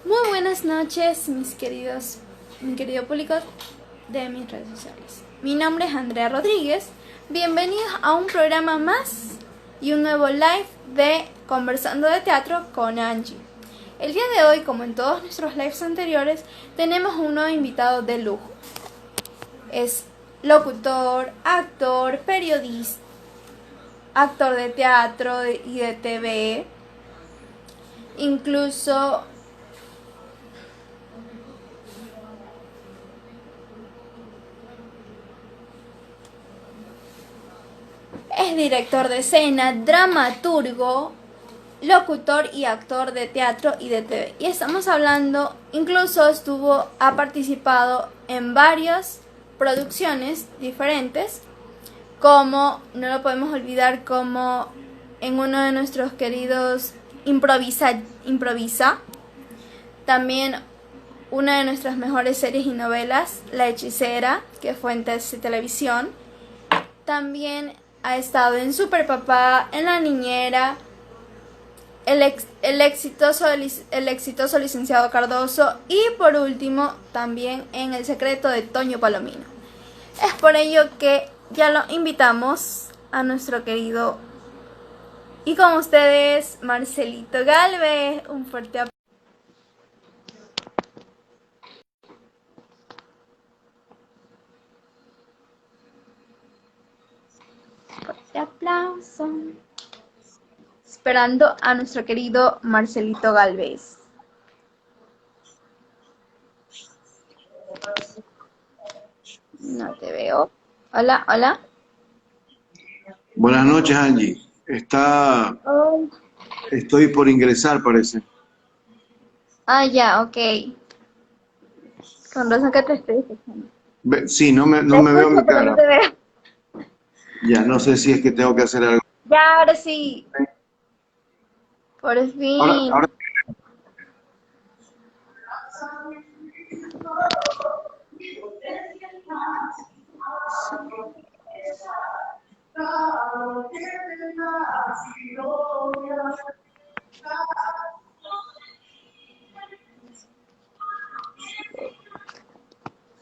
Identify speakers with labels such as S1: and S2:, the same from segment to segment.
S1: Muy buenas noches, mi querido público de mis redes sociales. Mi nombre es Andrea Rodríguez. Bienvenidos a un programa más y un nuevo live de Conversando de Teatro con Angie. El día de hoy, como en todos nuestros lives anteriores, tenemos un nuevo invitado de lujo. Es locutor, actor, periodista, actor de teatro y de TV. Incluso es director de escena, dramaturgo, locutor y actor de teatro y de TV. Y estamos hablando, incluso ha participado en varias producciones diferentes, como, no lo podemos olvidar, como en uno de nuestros queridos Improvisa. También una de nuestras mejores series y novelas, La Hechicera, que fue en televisión. También ha estado en Super Papá, en La Niñera, el exitoso licenciado Cardoso y por último también en El secreto de Toño Palomino. Es por ello que ya lo invitamos a nuestro querido y con ustedes Marcelito Galvez. Un fuerte aplauso. Esperando a nuestro querido Marcelito Galvez. No te veo. Hola, hola.
S2: Buenas noches, Angie.
S1: Oh.
S2: Estoy por ingresar, parece.
S1: Ah, ya, ok. Con razón que te estoy escuchando.
S2: Sí, no
S1: Te
S2: me veo
S1: escucho,
S2: mi
S1: pero no
S2: cara.
S1: te veo.
S2: Ya, no sé si es que tengo que hacer algo.
S1: Ya, ahora sí. Por fin.
S2: Ahora,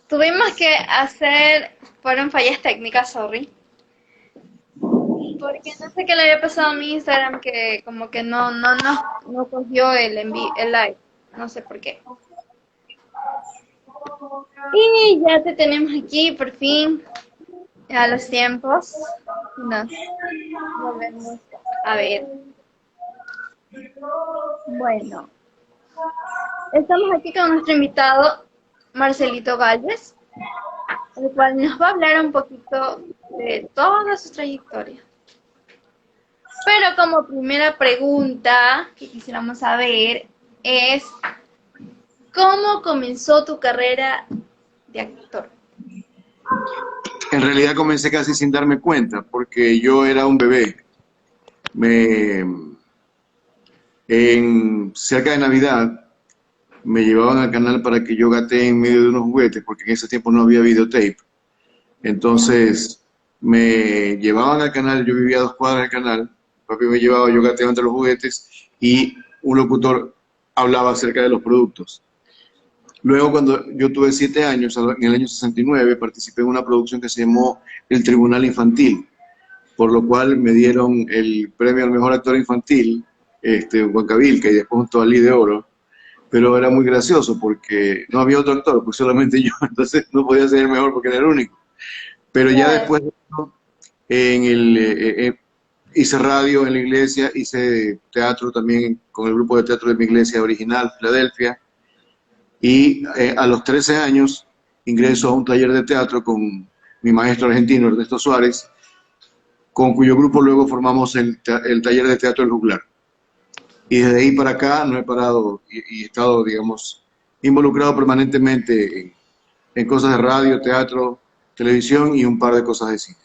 S1: Tuvimos que hacer, fueron fallas técnicas, sorry. Porque no sé qué le había pasado a mi Instagram que como que no cogió el live. No sé por qué. Y ya te tenemos aquí, por fin, a los tiempos. Nos volvemos a ver. Bueno, estamos aquí con nuestro invitado Marcelito Galvez, el cual nos va a hablar un poquito de toda su trayectoria. Pero como primera pregunta que quisiéramos saber es, ¿cómo comenzó tu carrera de actor?
S2: en realidad comencé casi sin darme cuenta, porque yo era un bebé. Me, cerca de Navidad me llevaban al canal para que yo gatee en medio de unos juguetes, porque en ese tiempo no había videotape. Entonces me llevaban al canal, yo vivía a 2 cuadras del canal, papi me llevaba, yo gateaba entre los juguetes y un locutor hablaba acerca de los productos. Luego, cuando yo tuve 7 años, en el año 69, participé en una producción que se llamó El Tribunal Infantil, por lo cual me dieron el premio al mejor actor infantil, Juan Cavilca, y después un Tobalí de Oro. Pero era muy gracioso porque no había otro actor, pues solamente yo, entonces no podía ser el mejor porque era el único. Pero ya
S1: Claro.
S2: después en el, hice radio en la iglesia, hice teatro también con el grupo de teatro de mi iglesia original, Filadelfia, y a los 13 años ingreso a un taller de teatro con mi maestro argentino, Ernesto Suárez, con cuyo grupo luego formamos el taller de teatro El Juglar. Y desde ahí para acá no he parado y he estado, digamos, involucrado permanentemente en cosas de radio, teatro, televisión y un par de cosas de cine.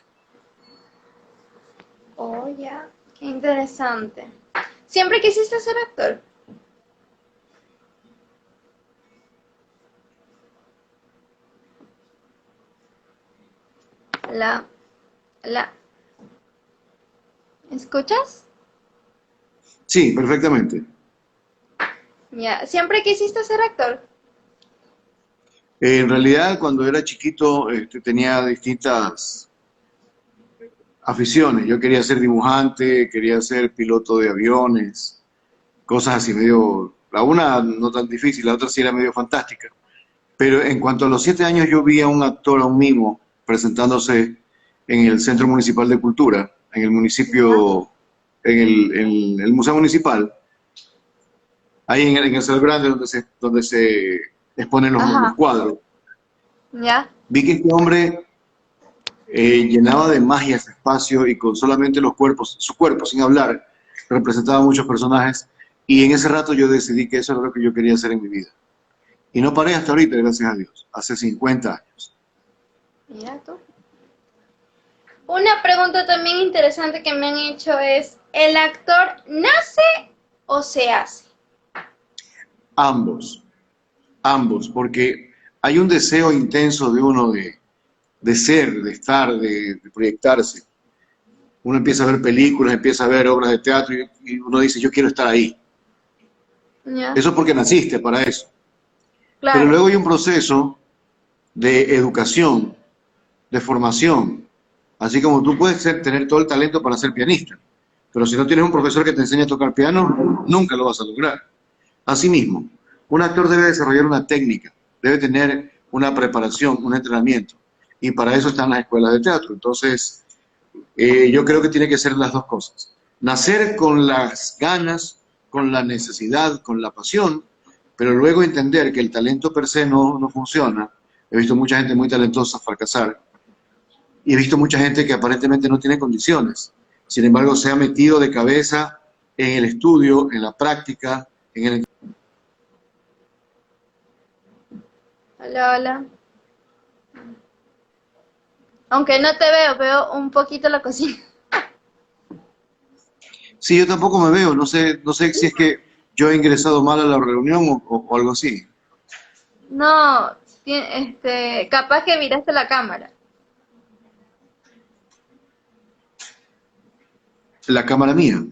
S1: Oh, ya. Qué interesante. ¿Siempre quisiste ser actor? La, la, ¿escuchas?
S2: Sí, perfectamente.
S1: Ya, ¿siempre quisiste ser actor?
S2: En realidad, cuando era chiquito, tenía distintas aficiones. Yo quería ser dibujante, quería ser piloto de aviones, cosas así medio, la una no tan difícil, la otra sí era medio fantástica. Pero en cuanto a los 7 años yo vi a un actor, a un mimo, presentándose en el Centro Municipal de Cultura, en el
S1: Ya.
S2: municipio, en el Museo Municipal, ahí en el Salón Grande donde se exponen los
S1: Ajá,
S2: cuadros.
S1: ya.
S2: Vi que este hombre llenaba de magia ese espacio y con solamente los cuerpos, su cuerpo sin hablar, representaba muchos personajes y en ese rato yo decidí que eso era lo que yo quería hacer en mi vida. Y no paré hasta ahorita, gracias a Dios, hace 50 años.
S1: Mira tú. Una pregunta también interesante que me han hecho es, ¿el actor nace o se hace?
S2: Ambos, ambos, porque hay un deseo intenso de uno de ser, de estar, de proyectarse. Uno empieza a ver películas, empieza a ver obras de teatro y uno dice, yo quiero estar ahí.
S1: Ya,
S2: Eso es porque naciste para eso. Pero
S1: claro.
S2: luego hay un proceso de educación, de formación. Así como tú puedes tener todo el talento para ser pianista, pero si no tienes un profesor que te enseñe a tocar piano, nunca lo vas a lograr. Asimismo, un actor debe desarrollar una técnica, debe tener una preparación, un entrenamiento, y para eso están las escuelas de teatro. Entonces, yo creo que tiene que ser las dos cosas. Nacer con las ganas, con la necesidad, con la pasión, pero luego entender que el talento per se no funciona. He visto mucha gente muy talentosa fracasar y he visto mucha gente que aparentemente no tiene condiciones. Sin embargo, se ha metido de cabeza en el estudio, en la práctica, en el...
S1: Hola, hola. Aunque no te veo, veo un poquito la cocina.
S2: Sí, yo tampoco me veo, no sé si es que yo he ingresado mal a la reunión o algo así.
S1: No, capaz que miraste la cámara.
S2: La cámara mía,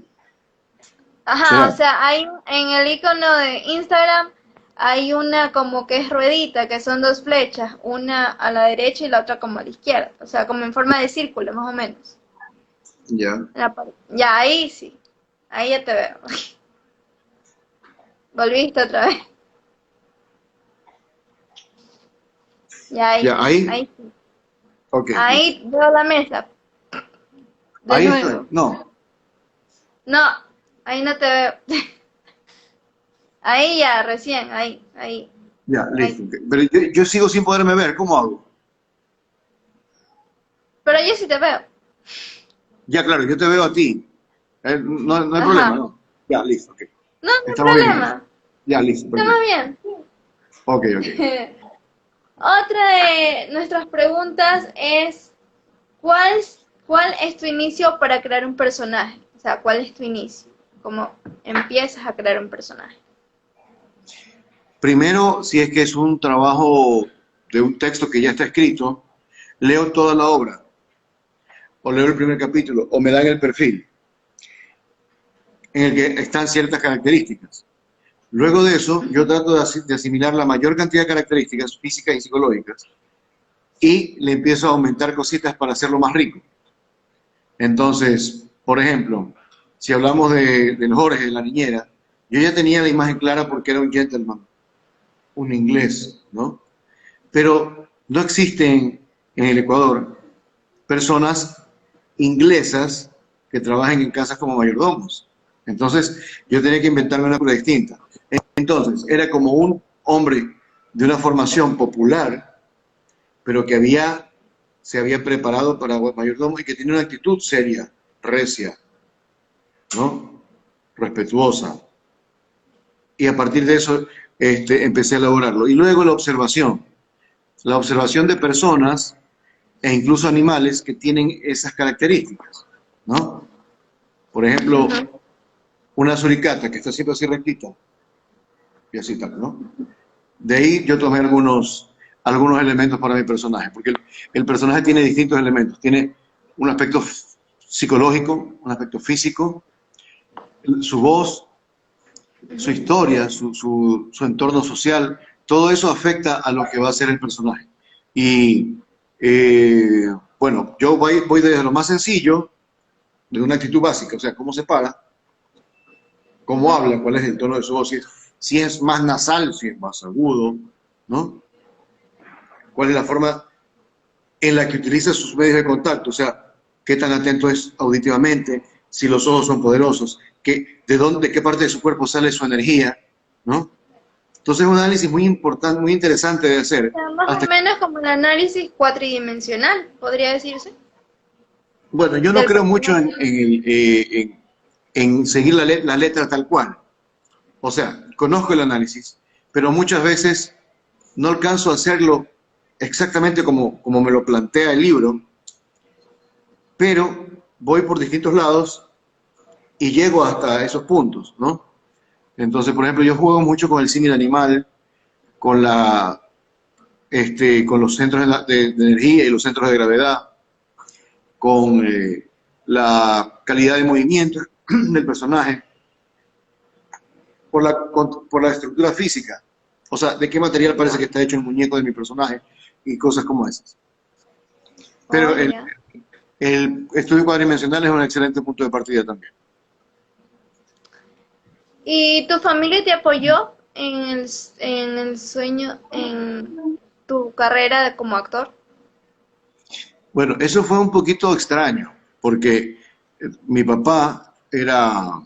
S1: Ajá, o
S2: ¿será?
S1: sea, hay en el icono de Instagram hay una como que es ruedita, que son dos flechas, una a la derecha y la otra como a la izquierda, o sea, como en forma de círculo, más o menos.
S2: Ya.
S1: Ya, ahí sí, ahí ya te veo. Volviste otra vez. Ya, ahí,
S2: Ya, ahí,
S1: ahí sí.
S2: ok, listo.
S1: Ahí veo la mesa, de
S2: Ahí estoy,
S1: nuevo.
S2: no,
S1: No, ahí no te veo. Ahí ya, recién, ahí, ahí,
S2: ya,
S1: ahí.
S2: listo. Ok. Pero yo sigo sin poderme ver, ¿cómo hago?
S1: Pero yo sí te veo.
S2: Ya, claro, yo te veo a ti. No hay problema,
S1: Ajá.
S2: ¿no? Ya, listo, ok.
S1: No, no hay
S2: Estamos bien en eso.
S1: problema.
S2: Ya, listo,
S1: Estamos
S2: perfecto.
S1: bien.
S2: Ok, ok.
S1: Otra de nuestras preguntas es, ¿cuál, ¿cuál es tu inicio para crear un personaje? O sea, ¿cuál es tu inicio? ¿Cómo empiezas a crear un personaje?
S2: Primero, si es que es un trabajo de un texto que ya está escrito, leo toda la obra, o leo el primer capítulo, o me dan el perfil, en el que están ciertas características. Luego de eso, yo trato de asimilar la mayor cantidad de características físicas y psicológicas y le empiezo a aumentar cositas para hacerlo más rico. Entonces, por ejemplo, si hablamos del Jorge, de la niñera, yo ya tenía la imagen clara porque era un gentleman, un inglés, ¿no? Pero no existen en el Ecuador personas inglesas que trabajen en casas como mayordomos. Entonces, yo tenía que inventarme una cosa distinta. Entonces, era como un hombre de una formación popular, pero que se había preparado para mayordomo y que tiene una actitud seria, recia, ¿no? Respetuosa. Y a partir de eso empecé a elaborarlo. Y luego la observación de personas e incluso animales que tienen esas características, ¿no? Por ejemplo,
S1: Ujú.
S2: una suricata que está siempre así rectita y así tal, ¿no? De ahí yo tomé algunos elementos para mi personaje, porque el personaje tiene distintos elementos. Tiene un aspecto psicológico, un aspecto físico, su voz, su
S1: Ujú.
S2: historia, su entorno social, todo eso afecta a lo que va a ser el personaje. Y bueno, yo voy desde lo más sencillo, de una actitud básica, o sea, cómo se para, cómo habla, cuál es el tono de su voz, si es más nasal, si es más agudo, ¿no? Cuál es la forma en la que utiliza sus medios de contacto, o sea, qué tan atento es auditivamente, si los ojos son poderosos, de qué parte de su cuerpo sale su energía, ¿no? Entonces es un análisis muy importante, muy interesante de hacer.
S1: Sea, más o
S2: Hasta,
S1: menos como el análisis cuatridimensional, podría decirse,
S2: bueno, yo no
S1: del
S2: creo mucho
S1: personaje.
S2: en seguir la letra tal cual. O sea, conozco el análisis, pero muchas veces no alcanzo a hacerlo exactamente como me lo plantea el libro, pero voy por distintos lados y llego hasta esos puntos, ¿no? Entonces, por ejemplo, yo juego mucho con el símil animal, con con los centros de energía y los centros de gravedad, con la calidad de movimiento del personaje, por la estructura física. O sea, de qué material parece que está hecho el muñeco de mi personaje y cosas como esas.
S1: Oh,
S2: Pero
S1: ya.
S2: el estudio cuadridimensional es un excelente punto de partida también.
S1: ¿Y tu familia te apoyó en el sueño, en tu carrera como actor?
S2: Bueno, eso fue un poquito extraño, porque mi papá era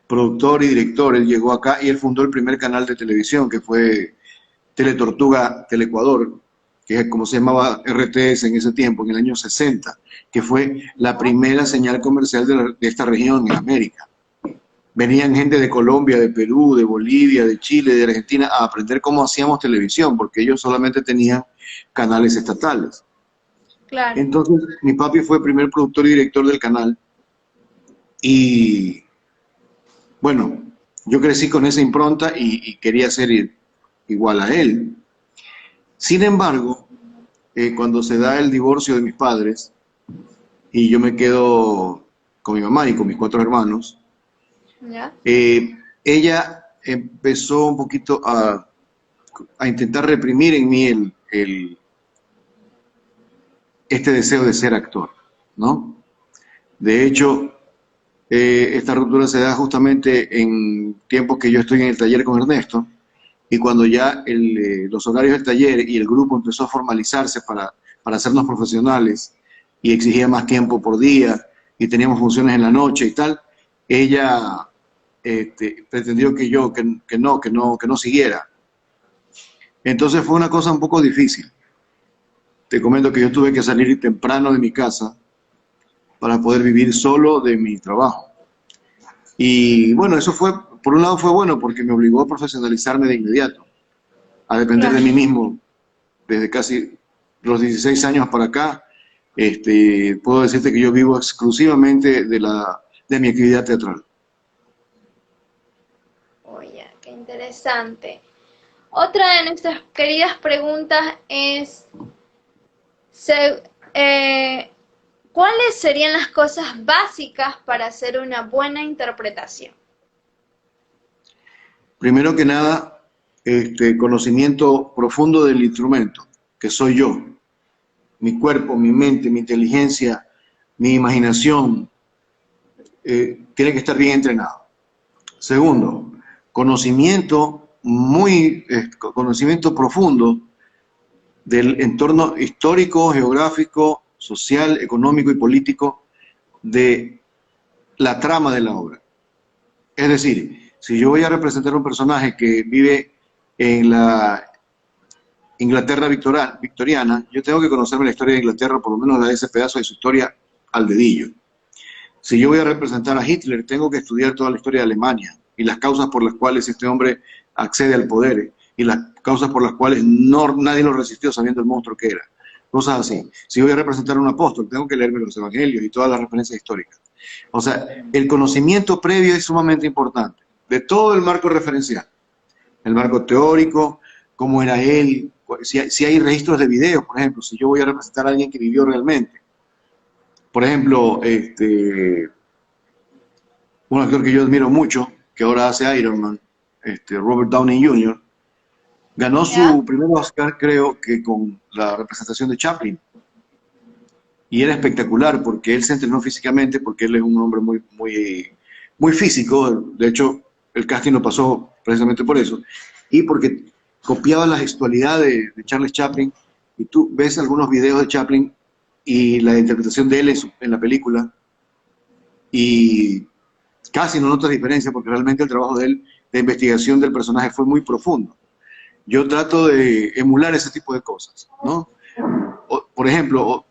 S2: productor y director, él llegó acá y él fundó el primer canal de televisión, que fue Teletortuga Telecuador, que es como se llamaba RTS en ese tiempo, en el año 60, que fue la primera señal comercial de esta región en América. Venían gente de Colombia, de Perú, de Bolivia, de Chile, de Argentina a aprender cómo hacíamos televisión, porque ellos solamente tenían canales estatales.
S1: Claro.
S2: Entonces, mi papi fue el primer productor y director del canal y bueno, yo crecí con esa impronta y quería ser igual a él. Sin embargo, cuando se da el divorcio de mis padres y yo me quedo con mi mamá y con mis cuatro hermanos,
S1: ¿Ya?
S2: ella empezó un poquito a intentar reprimir en mí este deseo de ser actor, ¿no? De hecho, esta ruptura se da justamente en tiempos que yo estoy en el taller con Ernesto y cuando ya los horarios del taller y el grupo empezó a formalizarse para hacernos profesionales y exigía más tiempo por día y teníamos funciones en la noche y tal, ella pretendió que no siguiera. Entonces fue una cosa un poco difícil. Te comento que yo tuve que salir temprano de mi casa para poder vivir solo de mi trabajo. Y bueno, eso fue, por un lado fue bueno porque me obligó a profesionalizarme de inmediato, a depender de
S1: Claro.
S2: mí mismo desde casi los 16 años para acá. Puedo decirte que yo vivo exclusivamente de mi actividad teatral.
S1: Oye, qué interesante. Otra de nuestras queridas preguntas es, se- eh, ¿cuáles serían las cosas básicas para hacer una buena interpretación?
S2: Primero que nada, conocimiento profundo del instrumento, que soy yo, mi cuerpo, mi mente, mi inteligencia, mi imaginación, tiene que estar bien entrenado. Segundo, conocimiento profundo del entorno histórico, geográfico, social, económico y político de la trama de la obra. Es decir, si yo voy a representar un personaje que vive en la Inglaterra victoriana, yo tengo que conocerme la historia de Inglaterra, por lo menos la de ese pedazo de su historia al dedillo. Si yo voy a representar a Hitler, tengo que estudiar toda la historia de Alemania y las causas por las cuales este hombre accede al poder y las causas por las cuales nadie lo resistió sabiendo el monstruo que era. Cosas así. Si voy a representar a un apóstol, tengo que leerme los evangelios y todas las referencias históricas. O sea, el conocimiento previo es sumamente importante de todo el marco referencial. El marco teórico, cómo era él, si hay registros de videos, por ejemplo, si yo voy a representar a alguien que vivió realmente. Por ejemplo, un actor que yo admiro mucho, que ahora hace Iron Man, Robert Downey Jr., ganó
S1: ¿Ya?
S2: su primer Oscar, creo que con la representación de Chaplin. Y era espectacular porque él se entrenó físicamente, porque él es un hombre muy físico. De hecho, el casting lo pasó precisamente por eso. Y porque copiaba la gestualidad de Charles Chaplin. Y tú ves algunos videos de Chaplin y la interpretación de él en la película. Y casi no notas diferencia porque realmente el trabajo de él, de investigación del personaje, fue muy profundo. Yo trato de emular ese tipo de cosas, ¿no? Por ejemplo,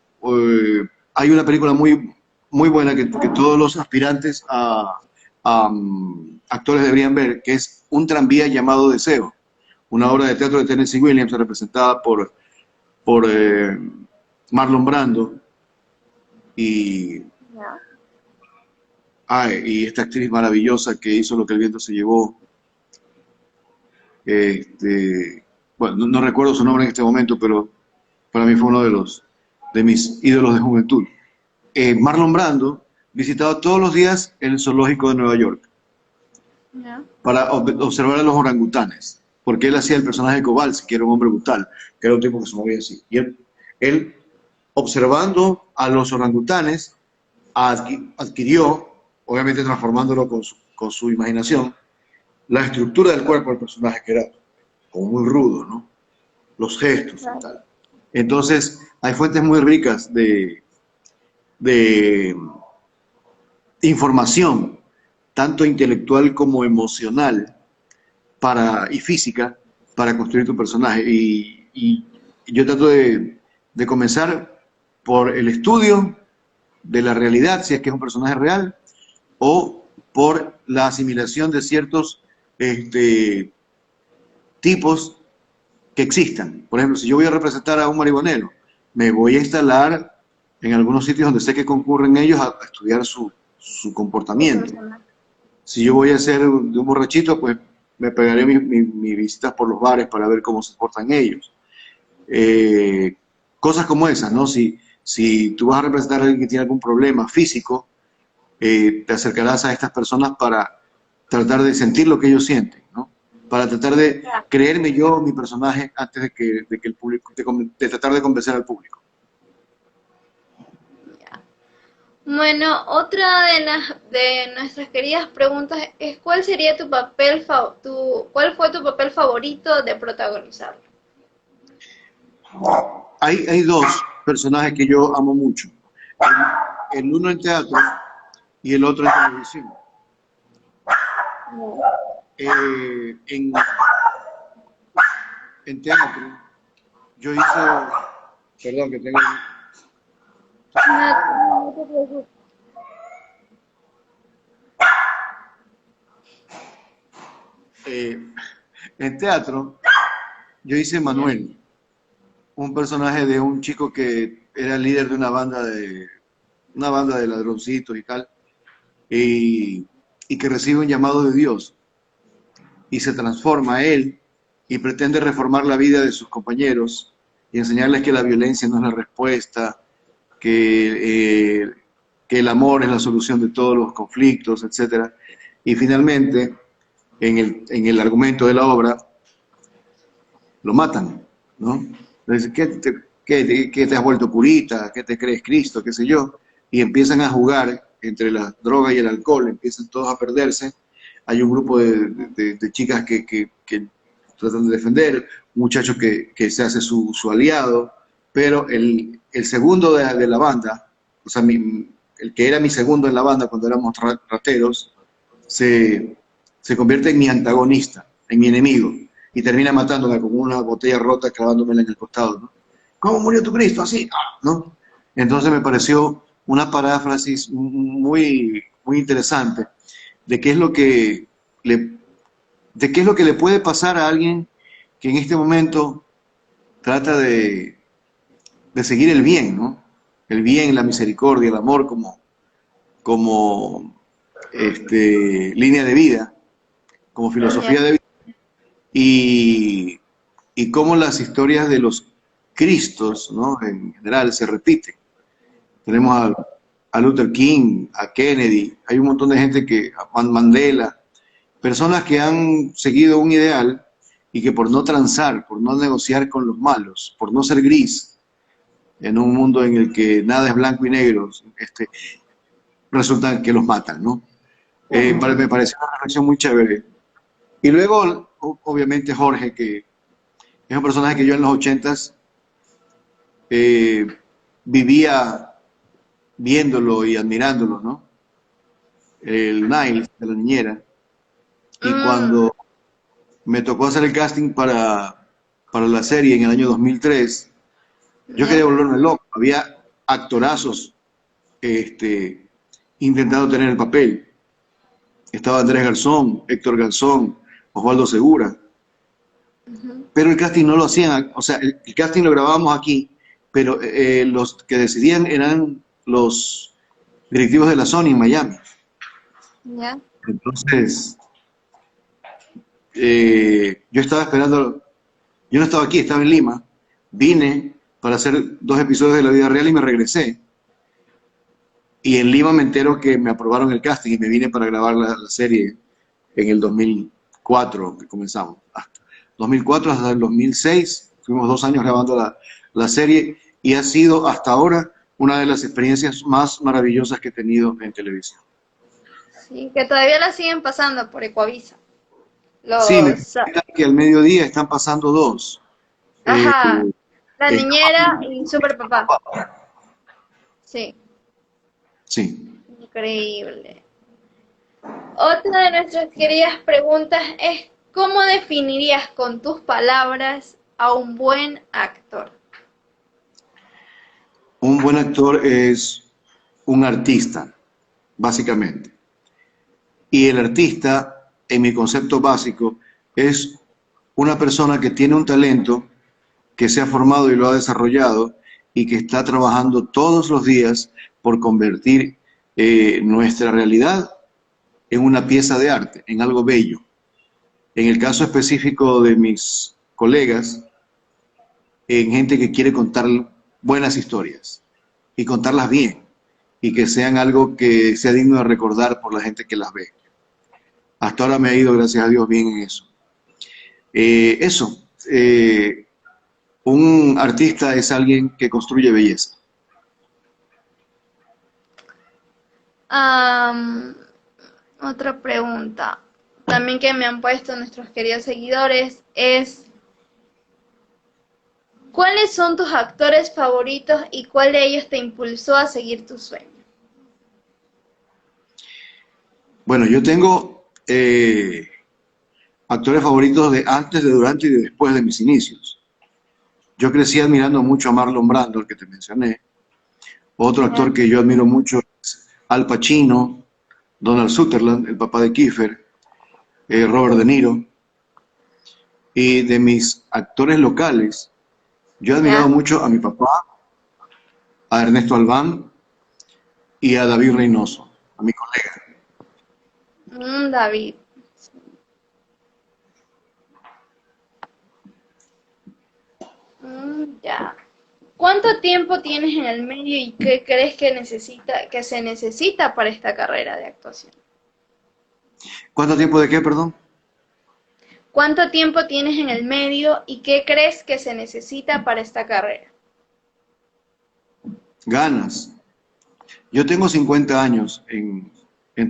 S2: hay una película muy buena que todos los aspirantes a actores deberían ver, que es Un tranvía llamado Deseo, una obra de teatro de Tennessee Williams representada por Marlon Brando y,
S1: ¿Ya?
S2: y esta actriz maravillosa que hizo Lo que el viento se llevó. Bueno, no recuerdo su nombre en este momento, pero para mí fue uno de mis ídolos de juventud. Marlon Brando visitaba todos los días el zoológico de Nueva York
S1: ¿Ya?
S2: para observar a los orangutanes, porque él hacía el personaje de Kowalski, que era un hombre brutal, que era un tipo que se movía así. Y él observando a los orangutanes, adquirió, obviamente transformándolo con su imaginación, la estructura del cuerpo del personaje, que era como muy rudo, ¿no? Los gestos y
S1: Claro.
S2: tal. Entonces, hay fuentes muy ricas de información, tanto intelectual como emocional y física, para construir tu personaje. Y yo trato de comenzar por el estudio de la realidad, si es que es un personaje real, o por la asimilación de ciertos tipos que existan. Por ejemplo, si yo voy a representar a un marihuanero, me voy a instalar en algunos sitios donde sé que concurren ellos a estudiar su
S1: Tu
S2: comportamiento.
S1: personaje.
S2: Si yo voy a ser de un borrachito, pues me pegaré mis visitas por los bares para ver cómo se portan ellos. Cosas como esas, ¿no? Si tú vas a representar a alguien que tiene algún problema físico, te acercarás a estas personas para tratar de sentir lo que ellos sienten, ¿no? Para tratar de
S1: Ya.
S2: creerme yo mi personaje antes de que el público, de tratar de convencer al público.
S1: Bueno, otra de nuestras queridas preguntas es ¿cuál sería tu papel cuál fue tu papel favorito de protagonizar?
S2: Hay dos personajes que yo amo mucho. El uno en teatro y el otro en televisión. En teatro, yo hice, perdón que tengo,
S1: No te preocupes.
S2: en teatro, yo hice Manuel, un personaje de un chico que era líder de una banda de ladroncitos y tal, y que recibe un llamado de Dios y se transforma a él y pretende reformar la vida de sus compañeros y enseñarles que la violencia no es la respuesta, que el amor es la solución de todos los conflictos, etc. Y finalmente, en el argumento de la obra, lo matan, ¿no? Entonces, ¿qué te has vuelto purita? ¿Qué te crees Cristo? ¿Qué sé yo? Y empiezan a jugar entre la droga y el alcohol, empiezan todos a perderse. Hay un grupo de chicas que tratan de defender, un muchacho que se hace su aliado, pero el segundo de la banda, o sea, el que era mi segundo en la banda cuando éramos rateros, se convierte en mi antagonista, en mi enemigo, y termina matándome con una botella rota clavándomela en el costado, ¿no? ¿Cómo murió tu Cristo? Así, ¿no? Entonces me pareció una paráfrasis muy interesante de qué es lo que de qué es lo que le puede pasar a alguien que en este momento trata de seguir el bien, ¿no? El bien, la misericordia, el amor como línea de vida, como filosofía
S1: Ya.
S2: de vida, y cómo las historias de los Cristos, ¿no? En general se repiten. Tenemos a Luther King, a Kennedy, hay un montón de gente a Mandela, personas que han seguido un ideal y que por no transar, por no negociar con los malos, por no ser gris, en un mundo en el que nada es blanco y negro, resulta que los matan, ¿no? Me pareció una reflexión muy chévere. Y luego, obviamente, Jorge, que es un personaje que yo en los 80s vivía viéndolo y admirándolo, ¿no? El Niles de la niñera. Y cuando me tocó hacer el casting para la serie en el año 2003, yo quería volverme loco. Había actorazos intentando tener el papel. Estaba Andrés Garzón, Héctor Garzón, Osvaldo Segura. Pero el casting no lo hacían, o sea, el casting lo grabábamos aquí, pero los que decidían eran los directivos de la Sony en Miami.
S1: ¿Ya?
S2: Entonces, yo estaba esperando, yo no estaba aquí, estaba en Lima, vine para hacer 2 episodios de la vida real y me regresé. Y en Lima me entero que me aprobaron el casting y me vine para grabar la serie en el 2004 que comenzamos. Hasta 2004 hasta el 2006, fuimos 2 años grabando la serie y ha sido hasta ahora una de las experiencias más maravillosas que he tenido en televisión.
S1: Sí, que todavía la siguen pasando por Ecuavisa.
S2: Sí, me
S1: Los,
S2: cuentan que al mediodía están pasando 2.
S1: ajá, La
S2: Está-
S1: Niñera y Super Papá. Sí,
S2: Sí.
S1: increíble. Otra de nuestras queridas preguntas es, ¿cómo definirías con tus palabras a un buen actor?
S2: Un buen actor es un artista, básicamente. Y el artista, en mi concepto básico, es una persona que tiene un talento, que se ha formado y lo ha desarrollado y que está trabajando todos los días por convertir nuestra realidad en una pieza de arte, en algo bello. En el caso específico de mis colegas, en gente que quiere contar buenas historias y contarlas bien y que sean algo que sea digno de recordar por la gente que las ve. Hasta ahora me ha ido, gracias a Dios, bien en eso. Un artista es alguien que construye belleza.
S1: Am, Otra pregunta, también que me han puesto nuestros queridos seguidores, es ¿cuáles son tus actores favoritos y cuál de ellos te impulsó a seguir tu sueño?
S2: Bueno, yo tengo actores favoritos de antes, de durante y de después de mis inicios. Yo crecí admirando mucho a Marlon Brando, el que te mencioné. Otro actor que yo admiro mucho es Al Pacino, Donald Sutherland, el papá de Kiefer, Robert De Niro. Y de mis actores locales, yo he admirado
S1: ¿Ya?
S2: mucho a mi papá, a Ernesto Albán y a David Reynoso, a mi colega.
S1: David. Ya. ¿Cuánto tiempo tienes en el medio y qué crees que se necesita para esta carrera de actuación?
S2: ¿Cuánto tiempo de qué, perdón?
S1: ¿Cuánto tiempo tienes en el medio y qué crees que se necesita para esta carrera?
S2: Ganas. Yo tengo 50 años en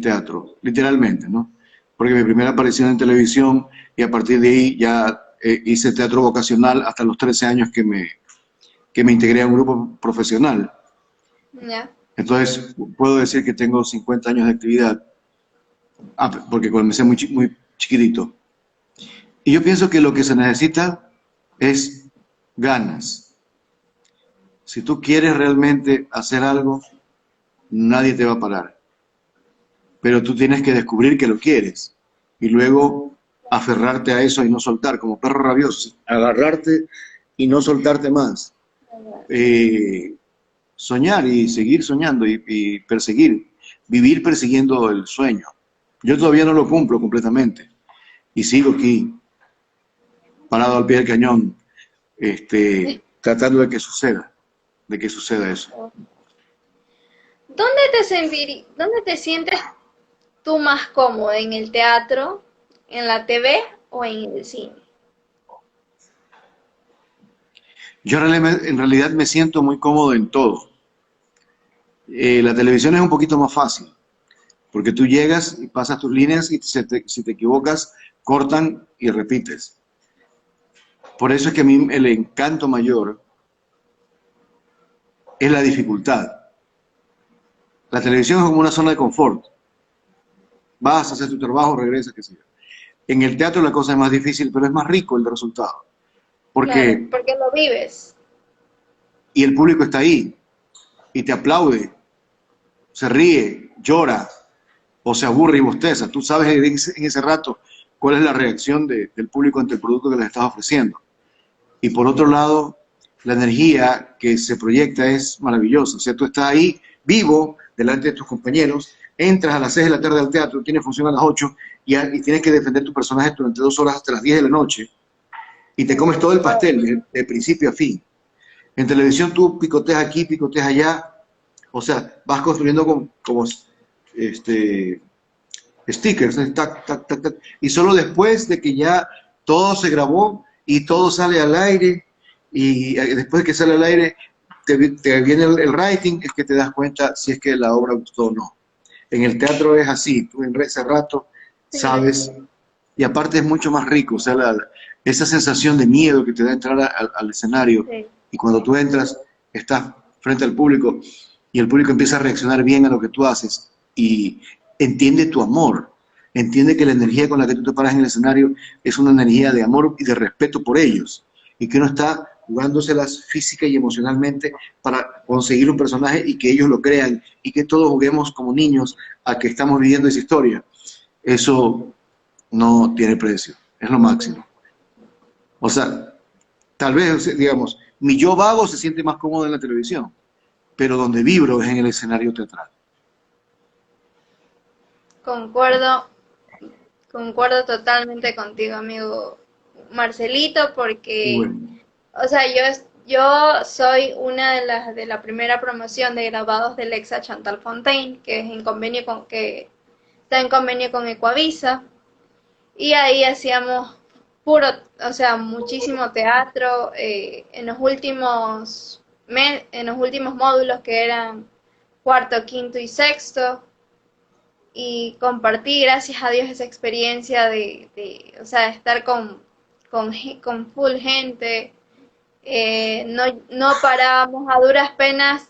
S2: teatro, literalmente, ¿no? Porque mi primera aparición en televisión y a partir de ahí ya hice teatro vocacional hasta los 13 años que me integré a un grupo profesional.
S1: ¿Ya?
S2: Entonces, puedo decir que tengo 50 años de actividad, porque comencé muy chiquitito. Y yo pienso que lo que se necesita es ganas. Si tú quieres realmente hacer algo, nadie te va a parar. Pero tú tienes que descubrir que lo quieres y luego aferrarte a eso y no soltar, como perro rabioso, agarrarte y no soltarte más. Soñar y seguir soñando y perseguir, vivir persiguiendo el sueño. Yo todavía no lo cumplo completamente y sigo aquí, parado al pie del cañón, tratando de que suceda eso.
S1: ¿Dónde te sientes tú más cómodo? ¿En el teatro? en la TV o en el cine?
S2: Yo en realidad me siento muy cómodo en todo. La televisión es un poquito más fácil, porque tú llegas y pasas tus líneas y si te equivocas, cortan y repites. Por eso es que a mí el encanto mayor es la dificultad. La televisión es como una zona de confort. Vas a hacer tu trabajo, regresas, qué sé yo. En el teatro la cosa es más difícil, pero es más rico el resultado.
S1: Claro,
S2: Porque,
S1: porque lo vives.
S2: y el público está ahí, y te aplaude, se ríe, llora, o se aburre y bosteza. Tú sabes en ese rato cuál es la reacción del público ante el producto que les estás ofreciendo. Y por otro lado, la energía que se proyecta es maravillosa. O sea, tú estás ahí vivo, delante de tus compañeros, entras a las 6 de la tarde al teatro, tienes función a las 8 y tienes que defender tu personaje durante 2 horas hasta las 10 de la noche y te comes todo el pastel de principio a fin. En televisión tú picoteas aquí, picoteas allá, o sea, vas construyendo como stickers, tac, tac, tac, tac, y solo después de que ya todo se grabó y todo sale al aire, y después de que sale al aire, te viene el writing, es que te das cuenta si es que la obra gustó o no. En el teatro es así, tú en ese rato
S1: Sí,
S2: sabes, y aparte es mucho más rico, o sea, esa sensación de miedo que te da entrar al escenario,
S1: sí.
S2: y cuando tú entras, estás frente al público, y el público empieza a reaccionar bien a lo que tú haces, y entiende tu amor, entiende que la energía con la que tú te paras en el escenario es una energía de amor y de respeto por ellos, y que uno está jugándoselas física y emocionalmente para conseguir un personaje y que ellos lo crean, y que todos juguemos como niños a que estamos viviendo esa historia. Eso no tiene precio, es lo máximo. O sea, tal vez, digamos, mi yo vago se siente más cómodo en la televisión, pero donde vibro es en el escenario teatral.
S1: Concuerdo, concuerdo totalmente contigo, amigo Marcelito,
S2: Y
S1: porque,
S2: bueno,
S1: o sea, yo soy una de la primera promoción de grabados del Exa Chantal Fontaine, que es en convenio que está en convenio con Ecuavisa, y ahí hacíamos puro, o sea, muchísimo teatro, en los últimos módulos que eran cuarto, quinto y sexto, y compartí, gracias a Dios, esa experiencia o sea, de estar con full gente. No, no parábamos a duras penas,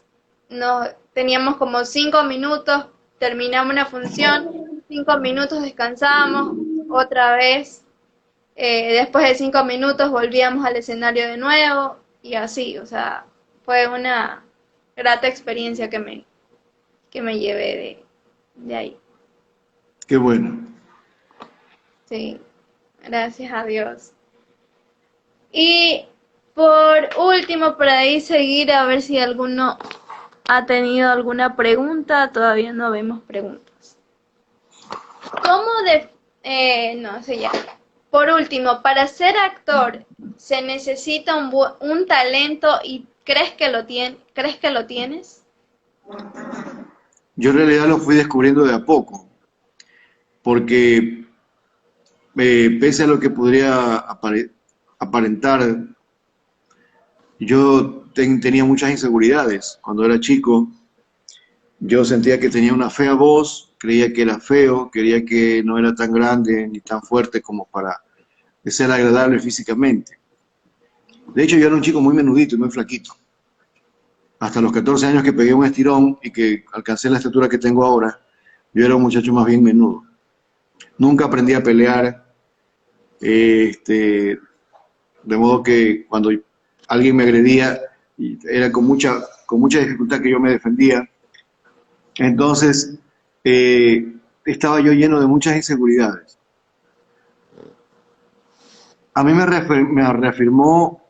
S1: no, teníamos como 5 minutos, terminamos una función, 5 minutos descansábamos, otra vez, después de 5 minutos volvíamos al escenario de nuevo y así, o sea, fue una grata experiencia que me llevé de ahí.
S2: qué bueno.
S1: Sí, gracias a Dios. Y por último, para ahí seguir a ver si alguno ha tenido alguna pregunta. Todavía no vemos preguntas. ¿Cómo no sé ya. Por último, para ser actor se necesita un talento y ¿crees que lo tienes?
S2: Yo en realidad lo fui descubriendo de a poco, porque pese a lo que podría aparentar, yo tenía muchas inseguridades. Cuando era chico, yo sentía que tenía una fea voz, creía que era feo, creía que no era tan grande ni tan fuerte como para ser agradable físicamente. De hecho, yo era un chico muy menudito y muy flaquito. Hasta los 14 años que pegué un estirón y que alcancé la estatura que tengo ahora, yo era un muchacho más bien menudo. Nunca aprendí a pelear, de modo que cuando alguien me agredía, era con mucha dificultad que yo me defendía. Entonces, estaba yo lleno de muchas inseguridades. A mí me reafirmó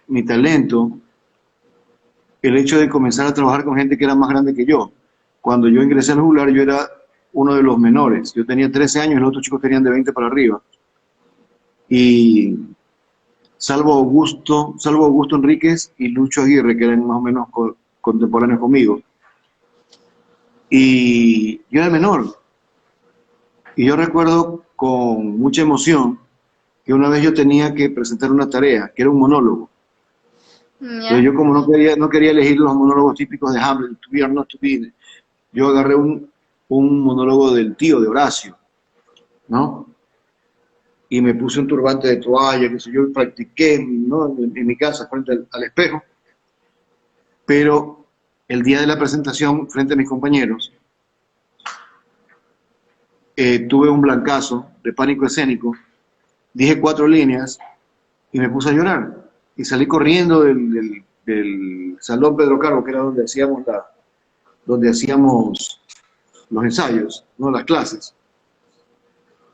S2: mi talento el hecho de comenzar a trabajar con gente que era más grande que yo. Cuando yo ingresé al jugular, yo era uno de los menores. Yo tenía 13 años, los otros chicos tenían de 20 para arriba. Y salvo Augusto Enríquez y Lucho Aguirre, que eran más o menos contemporáneos conmigo. Y yo era menor. Y yo recuerdo con mucha emoción que una vez yo tenía que presentar una tarea, que era un monólogo. Pero
S1: Ya.
S2: yo como no quería elegir los monólogos típicos de Hamlet, to be or not to be, yo agarré un monólogo del tío, de Horacio, ¿no? Y me puse un turbante de toalla, que sé yo, y practiqué, ¿no? En mi casa, frente al espejo. Pero el día de la presentación, frente a mis compañeros, tuve un blancazo de pánico escénico, dije 4 líneas y me puse a llorar. Y salí corriendo del Salón Pedro Carbo, que era donde hacíamos los ensayos, ¿no? Las clases.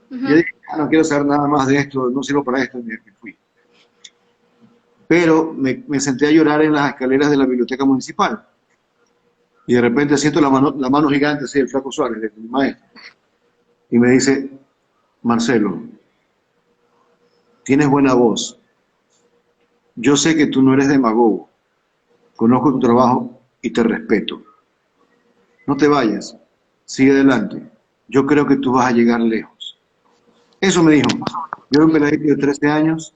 S2: Y yo
S1: Ujú.
S2: dije, no quiero saber nada más de esto, no sirvo para esto, y me fui. Pero me senté a llorar en las escaleras de la biblioteca municipal. Y de repente siento la mano gigante así del Flaco Suárez, de mi maestro. Y me dice, Marcelo, tienes buena voz. Yo sé que tú no eres demagogo. Conozco tu trabajo y te respeto. No te vayas. Sigue adelante. Yo creo que tú vas a llegar lejos. Eso me dijo. Yo era un peladito de 13 años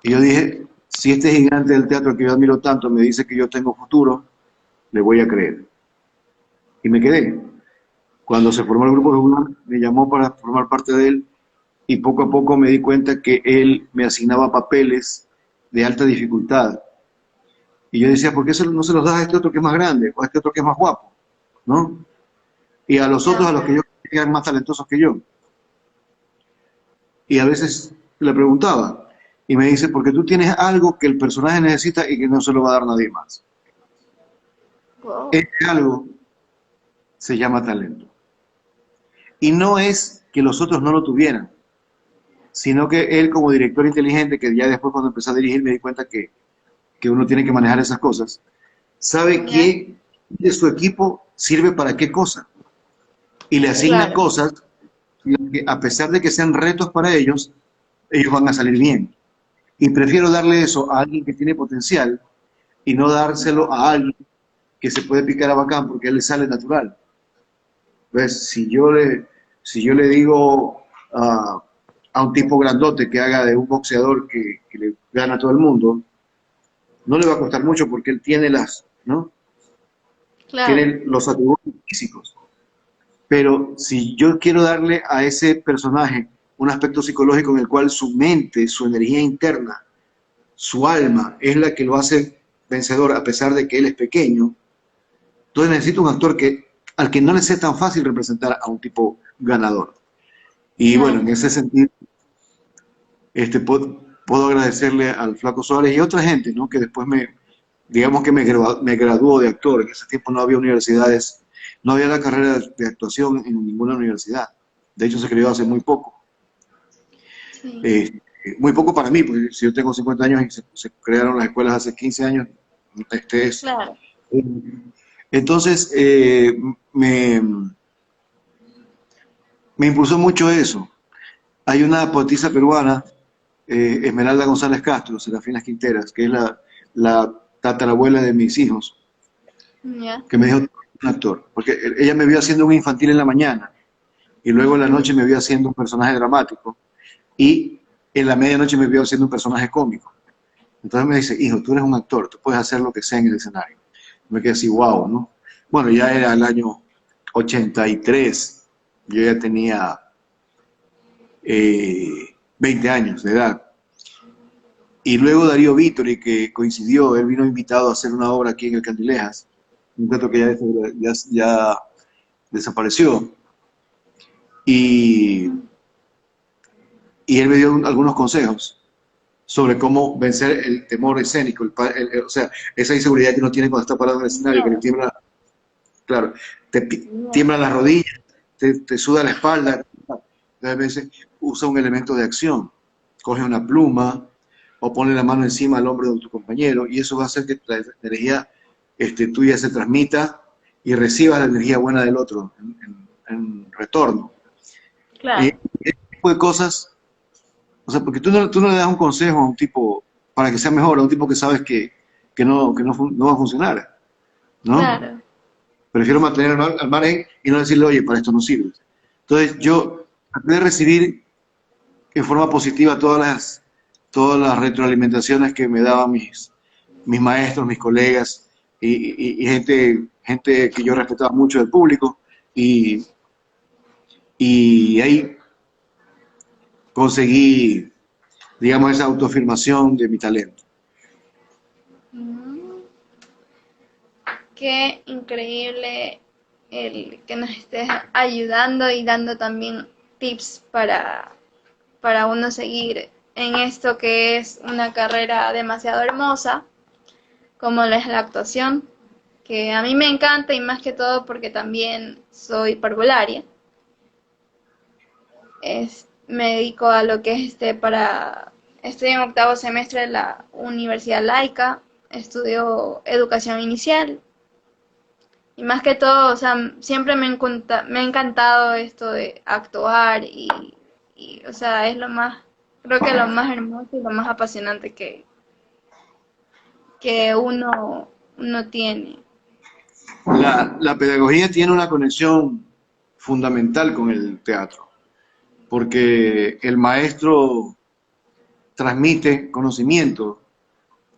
S2: y yo dije, si este gigante del teatro que yo admiro tanto me dice que yo tengo futuro, le voy a creer. Y me quedé. Cuando se formó el grupo regular, me llamó para formar parte de él y poco a poco me di cuenta que él me asignaba papeles de alta dificultad. Y yo decía, ¿por qué no se los das a este otro que es más grande o a este otro que es más guapo? ¿No? Y a los otros, a
S1: Ya.
S2: los que yo eran más talentosos que yo. Y a veces le preguntaba y me dice, porque tú tienes algo que el personaje necesita y que no se lo va a dar nadie más.
S1: Wow.
S2: Este algo se llama talento. Y no es que los otros no lo tuvieran, sino que él como director inteligente, que ya después cuando empecé a dirigir me di cuenta que uno tiene que manejar esas cosas, sabe
S1: Ya.
S2: quién de su equipo sirve para qué cosa. Y le asigna
S1: Claro.
S2: cosas que a pesar de que sean retos para ellos, ellos van a salir bien. Y prefiero darle eso a alguien que tiene potencial y no dárselo a alguien que se puede picar a bacán porque a él le sale natural. Entonces, si yo le digo a un tipo grandote que haga de un boxeador que le gana a todo el mundo, no le va a costar mucho porque él tiene ¿no?
S1: Claro.
S2: Tiene los atributos físicos. Pero si yo quiero darle a ese personaje un aspecto psicológico en el cual su mente, su energía interna, su alma es la que lo hace vencedor a pesar de que él es pequeño, entonces necesito un actor al que no le sea tan fácil representar a un tipo ganador. Y bueno,
S1: Claro.
S2: en ese sentido, puedo agradecerle al Flaco Suárez y a otra gente, ¿no? Que después digamos que me graduó de actor. En ese tiempo no había universidades, no había la carrera de actuación en ninguna universidad. De hecho, se creó hace muy poco.
S1: Sí.
S2: Muy poco para mí, porque si yo tengo 50 años y se crearon las escuelas hace 15 años, este es.
S1: Claro.
S2: Entonces, me impulsó mucho eso. Hay una poetisa peruana, Esmeralda González Castro, Serafina Quinteras, que es la tatarabuela de mis hijos,
S1: Ya.
S2: que me dijo un actor, porque ella me vio haciendo un infantil en la mañana y luego en la noche me vio haciendo un personaje dramático y en la medianoche me vio haciendo un personaje cómico. Entonces me dice, hijo, tú eres un actor, tú puedes hacer lo que sea en el escenario. Me quedé así, wow, ¿no? Bueno, ya era el año 83, yo ya tenía 20 años de edad. Y luego Darío Vittori, que coincidió, él vino invitado a hacer una obra aquí en el Candilejas, un teatro que ya desapareció. Y, y él me dio algunos consejos sobre cómo vencer el temor escénico, o sea, esa inseguridad que uno tiene cuando está parado en el escenario, que le
S1: Miedo.
S2: tiembla, claro, te
S1: Miedo.
S2: tiemblan las rodillas, te suda la espalda. A veces usa un elemento de acción, coge una pluma o pone la mano encima del hombro de tu compañero y eso va a hacer que la energía tuya se transmita y recibas la energía buena del otro en retorno. Y
S1: Claro.
S2: ese tipo de cosas, o sea, porque tú no le das un consejo a un tipo para que sea mejor, a un tipo que sabes que no va a funcionar, ¿no?
S1: Claro.
S2: Prefiero mantener al margen y no decirle, oye, para esto no sirve. Entonces yo traté de recibir en forma positiva todas las retroalimentaciones que me daban mis maestros, mis colegas y gente que yo respetaba mucho del público. Y, y ahí conseguí, digamos, esa autoafirmación de mi talento.
S1: Mm, Qué increíble el que nos estés ayudando y dando también tips para uno seguir en esto que es una carrera demasiado hermosa, como lo es la actuación, que a mí me encanta y más que todo porque también soy parvularia. Me dedico a lo que es estoy en octavo semestre de la Universidad Laica, estudio educación inicial y más que todo, o sea, siempre me ha encantado esto de actuar o sea, es lo más, creo que lo más hermoso y lo más apasionante que uno tiene.
S2: La pedagogía tiene una conexión fundamental con el teatro, porque el maestro transmite conocimiento,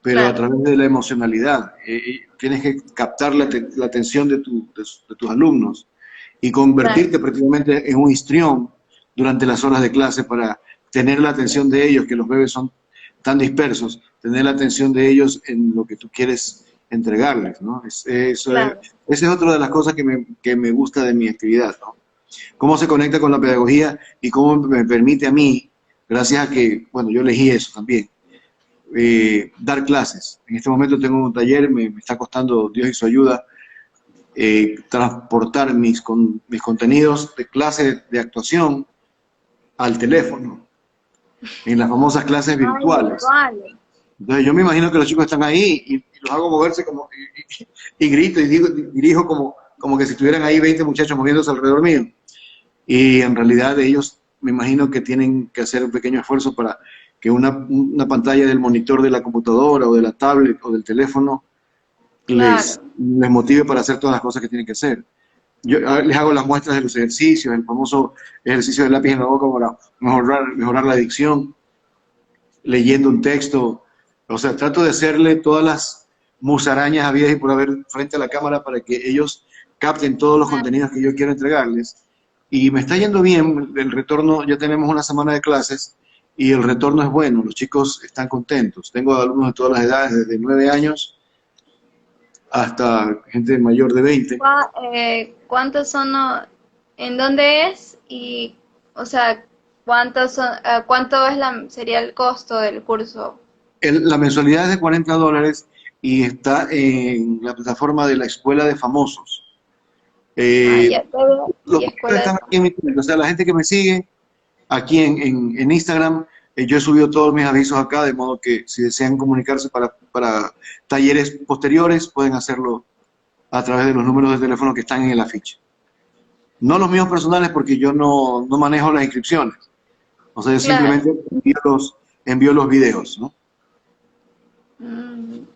S2: pero a
S1: Claro,
S2: través de la emocionalidad. Tienes que captar la atención de tus alumnos y
S1: claro,
S2: convertirte prácticamente en un histrión durante las horas de clase para tener la atención de ellos, que los bebés son tan dispersos, tener la atención de ellos en lo que tú quieres entregarles, ¿no?
S1: claro.
S2: Esa es otra de las cosas que me gusta de mi actividad, ¿no? Cómo se conecta con la pedagogía y cómo me permite a mí, gracias a que, bueno, yo elegí eso también, dar clases. En este momento tengo un taller, me está costando Dios y su ayuda, transportar mis contenidos de clase de actuación al teléfono, en las famosas clases
S1: Ay,
S2: virtuales.
S1: virtuales.
S2: Entonces yo me imagino que los chicos están ahí y los hago moverse como, y grito y dirijo como que si estuvieran ahí 20 muchachos moviéndose alrededor mío. Y en realidad ellos me imagino que tienen que hacer un pequeño esfuerzo para que una pantalla del monitor de la computadora o de la tablet o del teléfono les,
S1: Claro,
S2: les motive para hacer todas las cosas que tienen que hacer. Yo les hago las muestras de los ejercicios, el famoso ejercicio del lápiz en la boca para mejorar la dicción, leyendo un texto. O sea, trato de hacerle todas las musarañas habidas y por haber frente a la cámara para que ellos capten todos los
S1: claro.
S2: contenidos que yo quiero entregarles. Y me está yendo bien, el retorno, ya tenemos una semana de clases y el retorno es bueno, los chicos están contentos. Tengo alumnos de todas las edades, desde 9 años hasta gente mayor de 20.
S1: ¿Cuántos son, en dónde es? Y, o sea, cuánto es sería el costo del curso?
S2: La mensualidad es de $40 y está en la plataforma de la Escuela de Famosos.
S1: Ah,
S2: Eh,
S1: ya te veo.
S2: los
S1: Y
S2: videos
S1: escuela de
S2: están aquí en mi Twitter, o sea, la gente que me sigue aquí en Instagram, yo he subido todos mis avisos acá, de modo que si desean comunicarse para talleres posteriores, pueden hacerlo a través de los números de teléfono que están en el afiche. No los míos personales porque yo no manejo las inscripciones. O sea, yo
S1: Claro.
S2: simplemente envío los videos, ¿no?
S1: Mm,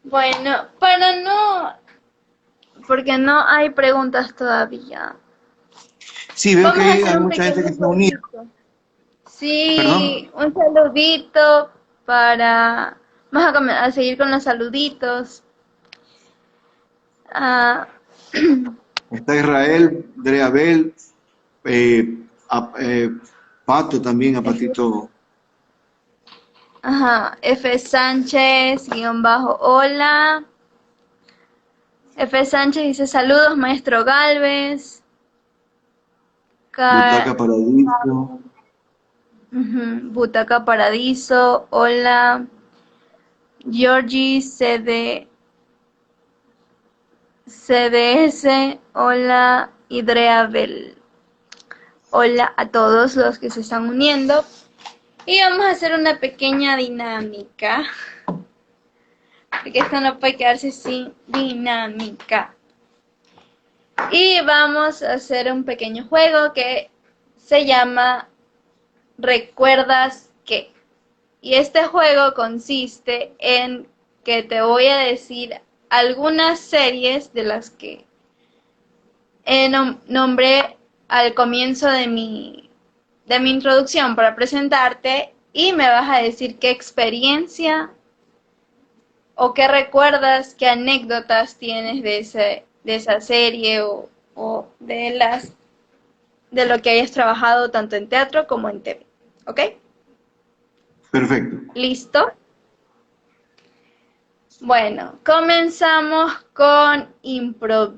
S1: Bueno, para no, porque no hay preguntas todavía.
S2: Sí, veo que
S1: Vamos a hacer
S2: hay
S1: un
S2: mucha gente que
S1: pequeño
S2: se ha unido.
S1: jueguito.
S2: ¿Perdón?
S1: Sí, un saludito para... Vamos a seguir con los saluditos. Ah,
S2: Está Israel, Drea Bell, eh, Pato también, a Patito.
S1: ajá, F. Sánchez, guión bajo, hola. F. Sánchez dice saludos, maestro Galvez.
S2: Butaca
S1: Ca-
S2: Paradiso.
S1: Butaca Paradiso, hola. Georgie CDS, hola. Idrea Bell, hola a todos los que se están uniendo. Y vamos a hacer una pequeña dinámica, porque esto no puede quedarse sin dinámica. Y vamos a hacer un pequeño juego que se llama ¿Recuerdas qué? Y este juego consiste en que te voy a decir algunas series de las que nombré al comienzo de mi introducción para presentarte y me vas a decir qué experiencia o qué recuerdas, qué anécdotas tienes de esa serie o de lo que hayas trabajado tanto en teatro como en TV. ¿Ok?
S2: Perfecto.
S1: ¿Listo? Bueno, comenzamos con impro.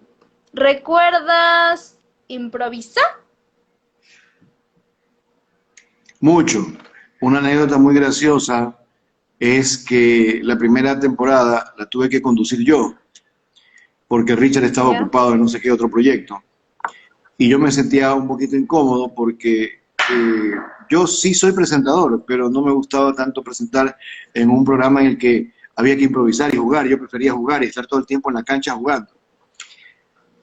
S1: ¿Recuerdas improvisar?
S2: Mucho. Una anécdota muy graciosa es que la primera temporada la tuve que conducir yo, porque Richard estaba
S1: ¿Ya?
S2: ocupado en no sé qué otro proyecto. Y yo me sentía un poquito incómodo porque yo sí soy presentador, pero no me gustaba tanto presentar en un programa en el que había que improvisar y jugar. Yo prefería jugar y estar todo el tiempo en la cancha jugando.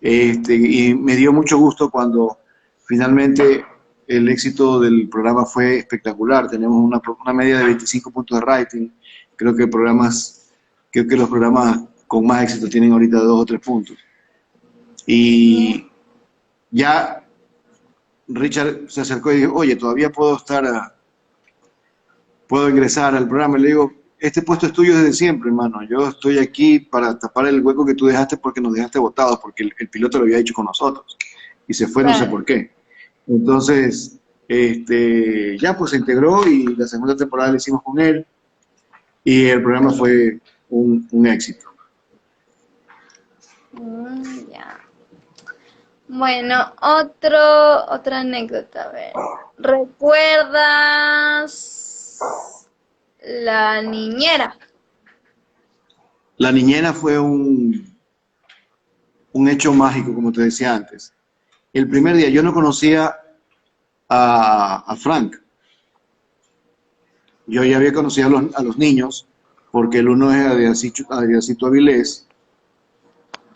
S2: Y me dio mucho gusto cuando finalmente el éxito del programa fue espectacular. Tenemos una media de 25 puntos de rating. Creo que los programas con más éxito tienen ahorita 2 o 3 puntos. Y ya Richard se acercó y dijo, oye, todavía puedo ingresar al programa. Y le digo, este puesto es tuyo desde siempre, hermano. Yo estoy aquí para tapar el hueco que tú dejaste porque nos dejaste botados, porque el piloto lo había hecho con nosotros. Y se fue, no sé
S1: Claro.
S2: por qué. Entonces, ya pues se integró y la segunda temporada la hicimos con él y el programa fue un éxito.
S1: Ya. Bueno, otra anécdota, a ver. ¿Recuerdas la niñera?
S2: La niñera fue un hecho mágico, como te decía antes. El primer día yo no conocía a Frank. Yo ya había conocido a los niños, porque el uno es Adriancito Avilés,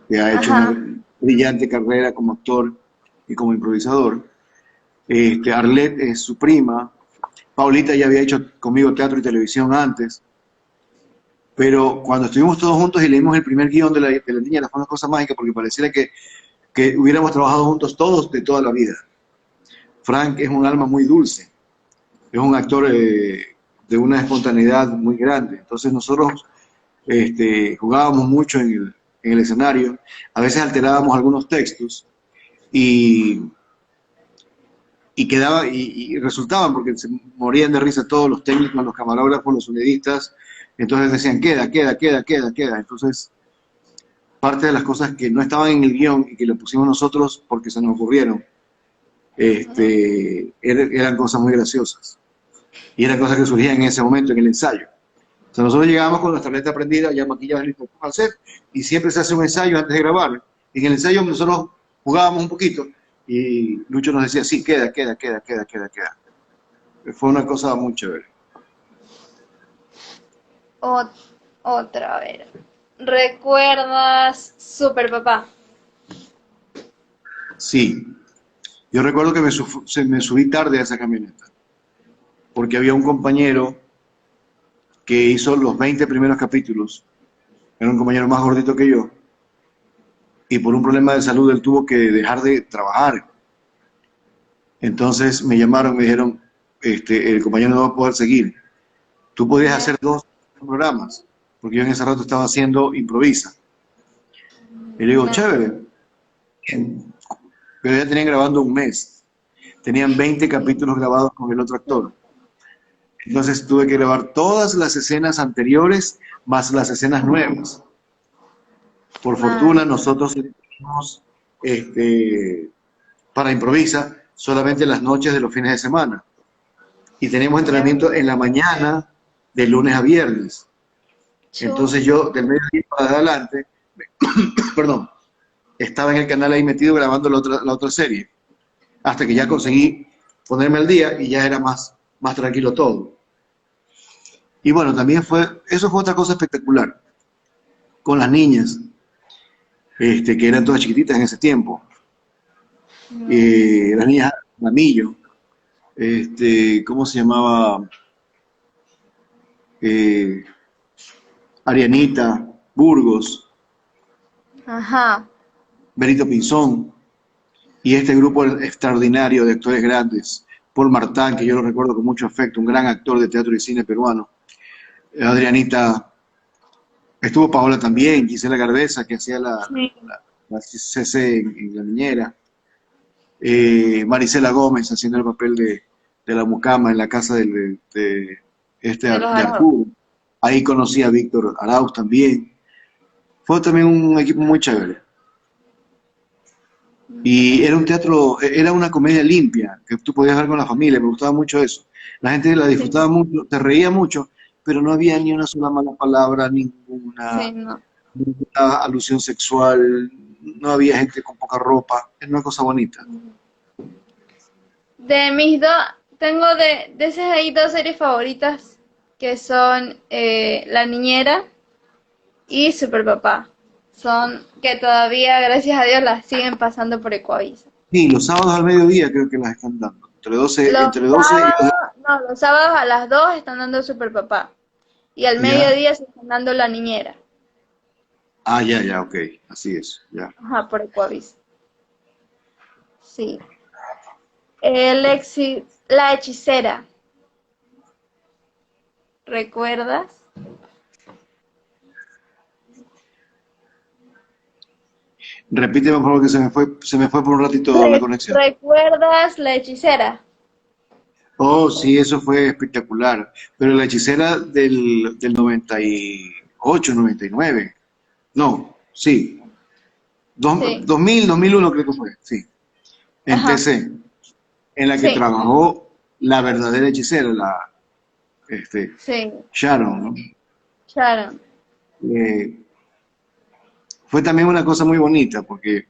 S2: que ha hecho
S1: Ajá.
S2: una brillante carrera como actor y como improvisador. Arlette es su prima. Paulita ya había hecho conmigo teatro y televisión antes. Pero cuando estuvimos todos juntos y leímos el primer guión de la niña, fue una cosa mágica porque pareciera que hubiéramos trabajado juntos todos de toda la vida. Frank es un alma muy dulce, es un actor de una espontaneidad muy grande. Entonces nosotros jugábamos mucho en el escenario, a veces alterábamos algunos textos y, y resultaban porque se morían de risa todos los técnicos, los camarógrafos, los sonidistas. Entonces decían, queda. Entonces, parte de las cosas que no estaban en el guión y que le pusimos nosotros porque se nos ocurrieron, eran cosas muy graciosas. Y eran cosas que surgían en ese momento, en el ensayo. O sea, nosotros llegábamos con nuestra letra aprendida, ya maquilladas, listas para hacer, y siempre se hace un ensayo antes de grabar. Y en el ensayo nosotros jugábamos un poquito y Lucho nos decía, sí, queda. Fue una cosa muy chévere.
S1: O- otra, a ver. ¿Recuerdas Super Papá?
S2: Sí, yo recuerdo que me subí tarde a esa camioneta, porque había un compañero que hizo los 20 primeros capítulos, era un compañero más gordito que yo, y por un problema de salud él tuvo que dejar de trabajar. Entonces me llamaron, me dijeron, el compañero no va a poder seguir. Tú podías
S1: Ya.
S2: hacer 2 programas, porque yo en ese rato estaba haciendo improvisa. Y le digo,
S1: Ya.
S2: chévere. Pero ya tenían grabando un mes. Tenían 20 capítulos grabados con el otro actor. Entonces tuve que grabar todas las escenas anteriores más las escenas nuevas. Por
S1: Ah,
S2: fortuna nosotros tenemos para improvisa solamente las noches de los fines de semana. Y tenemos
S1: ya.
S2: entrenamiento en la mañana de lunes a viernes.
S1: Chu.
S2: Entonces yo del mediodía para adelante, perdón, estaba en el canal ahí metido grabando la otra serie, hasta que ya conseguí ponerme al día y ya era más tranquilo todo. Y bueno, también eso fue otra cosa espectacular, con las niñas, que eran todas chiquititas en ese tiempo. Las niñas Ramillo, ¿cómo se llamaba? Eh, Arianita, Burgos,
S1: Ajá.
S2: Berito Pinzón. y este grupo extraordinario de actores grandes, Paul Martán, que yo lo recuerdo con mucho afecto, un gran actor de teatro y cine peruano, Adrianita, estuvo Paola también, Gisela Garbeza, que hacía
S1: Sí.
S2: la CC en La Niñera, Marisela Gómez haciendo el papel de la mucama en la casa
S1: De los
S2: de
S1: Arauz.
S2: Arturo. Ahí conocí a Víctor Arauz también. Fue también un equipo muy chévere. Y era un teatro, era una comedia limpia, que tú podías ver con la familia, me gustaba mucho eso. La gente la
S1: Sí,
S2: disfrutaba mucho, te reía mucho, pero no había ni una sola mala palabra,
S1: sí, no.
S2: ninguna alusión sexual, no había gente con poca ropa, era una cosa bonita.
S1: De mis dos, tengo de esas ahí dos series favoritas, que son La Niñera y Super Papá. Son que todavía, gracias a Dios, las siguen pasando por Ecuavisa.
S2: Sí, los sábados al mediodía creo que las están dando,
S1: Los
S2: entre 12 y
S1: sábados, no, los sábados a las 2 están dando Super Papá. Y al
S2: ¿ya?
S1: mediodía se están dando La Niñera.
S2: Ah, ya, ya, ok, así es, ya.
S1: Ajá, por Ecuavisa. Sí. La hechicera. ¿Recuerdas?
S2: Repíteme por favor que se me fue por un ratito la conexión.
S1: ¿Recuerdas la hechicera?
S2: Oh, sí, eso fue espectacular. Pero la hechicera del 98, 99. No, sí.
S1: Sí.
S2: 2000, 2001 creo que fue, sí. En
S1: Ajá.
S2: TC, en la que
S1: Sí.
S2: trabajó la verdadera hechicera,
S1: Sí.
S2: Sharon, ¿no?
S1: Sharon.
S2: Eh, fue también una cosa muy bonita porque